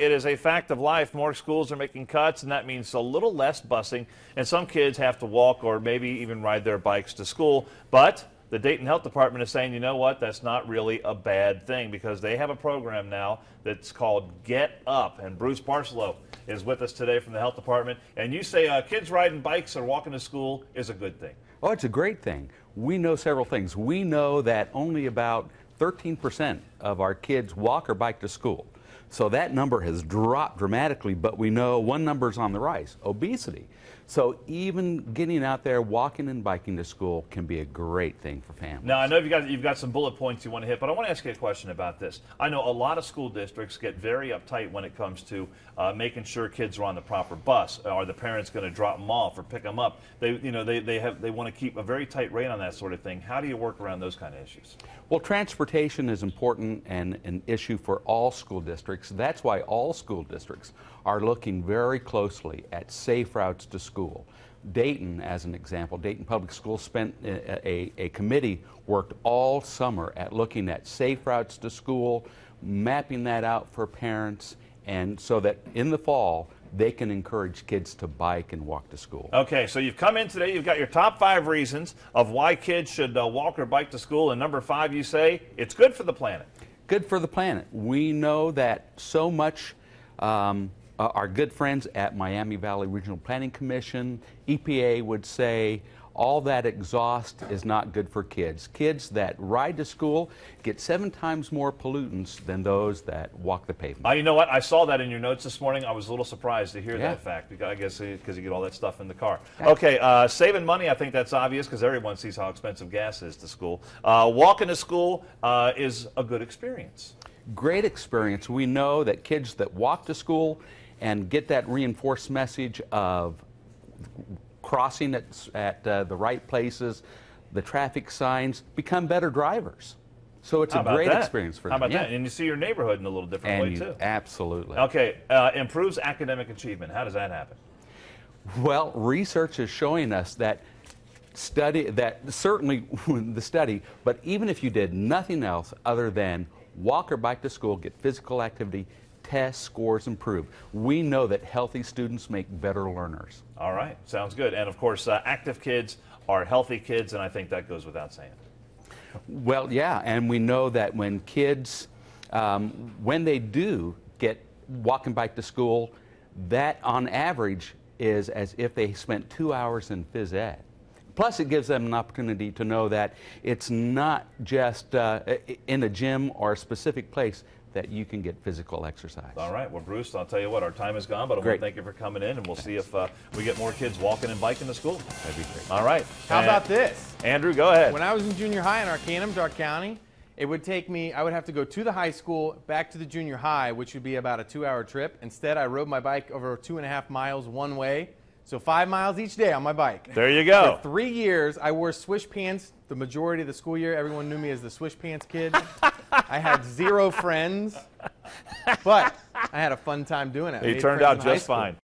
it is a fact of life. More schools are making cuts, and that means a little less busing, and some kids have to walk or maybe even ride their bikes to school. But the Dayton Health Department is saying, you know what, that's not really a bad thing, because they have a program now that's called Get Up. And Bruce Barcelo is with us today from the Health Department. And you say kids riding bikes or walking to school is a good thing. Oh, it's a great thing. We know several things. We know that only about 13% of our kids walk or bike to school. So that number has dropped dramatically, but we know one number is on the rise: obesity. So even getting out there, walking and biking to school can be a great thing for families. Now, I know you've got some bullet points you want to hit, but I want to ask you a question about this. I know a lot of school districts get very uptight when it comes to making sure kids are on the proper bus. Are the parents going to drop them off or pick them up? They want to keep a very tight rein on that sort of thing. How do you work around those kind of issues? Well, transportation is important and an issue for all school districts. That's why all school districts are looking very closely at safe routes to school. Dayton, as an example, Dayton Public Schools spent a committee worked all summer at looking at safe routes to school, mapping that out for parents, and so that in the fall they can encourage kids to bike and walk to school. Okay, so you've come in today, you've got your top 5 reasons of why kids should walk or bike to school, and number 5, you say it's good for the planet. Good for the planet. We know that so much our good friends at Miami Valley Regional Planning Commission, EPA would say all that exhaust is not good for kids. Kids that ride to school get 7 times more pollutants than those that walk the pavement. You know what? I saw that in your notes this morning. I was a little surprised to hear that fact, because I guess because you get all that stuff in the car. Okay, saving money, I think that's obvious because everyone sees how expensive gas is to school. Walking to school is a good experience. Great experience. We know that kids that walk to school and get that reinforced message of crossing at the right places, the traffic signs, become better drivers. So it's a great experience for them. How about that? And you see your neighborhood in a little different way too. Absolutely. Okay, improves academic achievement. How does that happen? Well, research is showing us that certainly the study, but even if you did nothing else other than walk or bike to school, get physical activity, test scores improve. We know that healthy students make better learners. All right, sounds good. And of course, active kids are healthy kids, and I think that goes without saying. Well, yeah, and we know that when kids, when they do get walk and bike to school, that on average is as if they spent 2 hours in phys ed. Plus, it gives them an opportunity to know that it's not just in a gym or a specific place that you can get physical exercise. All right. Well, Bruce, I'll tell you what, our time is gone, but I want to thank you for coming in, and we'll see if we get more kids walking and biking to school. That'd be great. All right. How about this? Andrew, go ahead. When I was in junior high in Arcanum, Dark County, it would take me, I would have to go to the high school, back to the junior high, which would be about a 2-hour trip. Instead, I rode my bike over 2.5 miles one way. So 5 miles each day on my bike. There you go. For 3 years, I wore swish pants. The majority of the school year, everyone knew me as the swish pants kid. I had 0 friends, but I had a fun time doing it. He turned out just fine.